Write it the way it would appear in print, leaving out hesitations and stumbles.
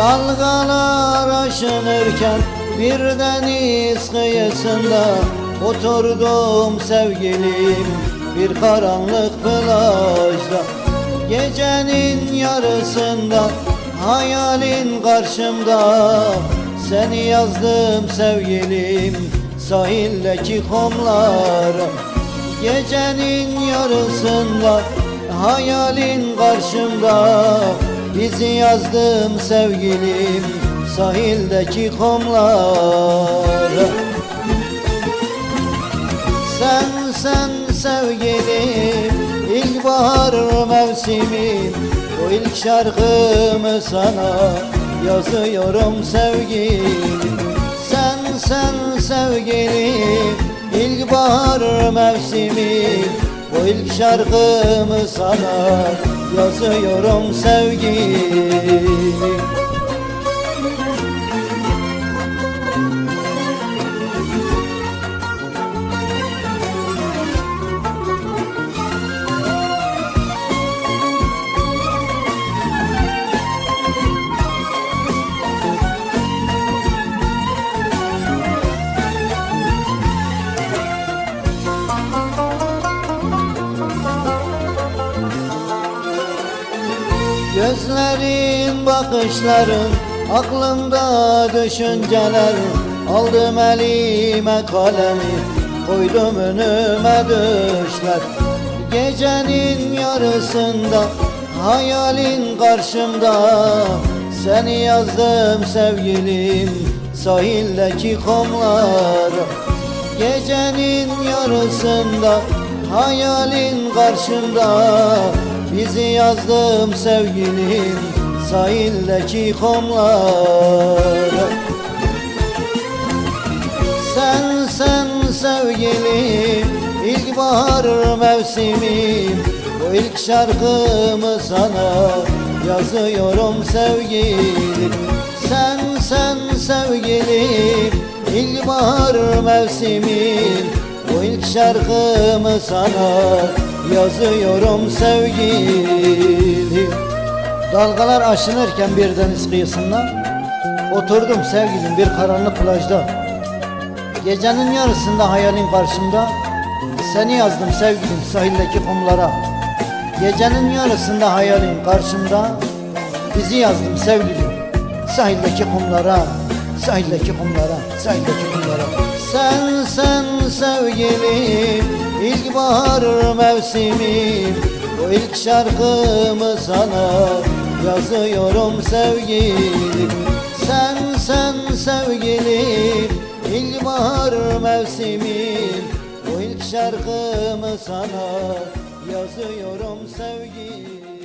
Dalgalar aşınırken bir deniz kıyısında oturdum sevgilim bir karanlık plajda. Gecenin yarısında hayalin karşımda, seni yazdım sevgilim sahildeki kumlara. Gecenin yarısında hayalin karşımda, bizi yazdım sevgilim sahildeki kumlara. Sen sevgilim, ilkbahar mevsimim, o ilk şarkımı sana yazıyorum sevgilim. Sen sevgilim, ilkbahar mevsimim, o ilk şarkımı sana yazıyorum sevgilim. Gözlerin, bakışların, aklımda düşünceler. Aldım elime kalemi, koydum önüme düşler. Gecenin yarısında hayalin karşımda, seni yazdım sevgilim sahildeki kumlara. Gecenin yarısında hayalin karşımda, bizi yazdım sevgilim sahildeki kumlara. Sen sevgilim, ilkbahar mevsimim, o ilk şarkımı sana yazıyorum sevgilim. Sen sevgilim, ilkbahar mevsimim, o ilk şarkımı sana yazıyorum sevgilim. Dalgalar aşınırken bir deniz kıyısında oturdum sevgilim bir karanlık plajda. Gecenin yarısında hayalin karşımda, seni yazdım sevgilim sahildeki kumlara. Gecenin yarısında hayalin karşımda, bizi yazdım sevgilim sahildeki kumlara. Sahildeki kumlara, sahildeki kumlara. Sen sevgilim, ilkbahar mevsimim, o ilk şarkımı sana yazıyorum sevgilim. Sen sevgilim, ilkbahar mevsimim, o ilk şarkımı sana yazıyorum sevgilim.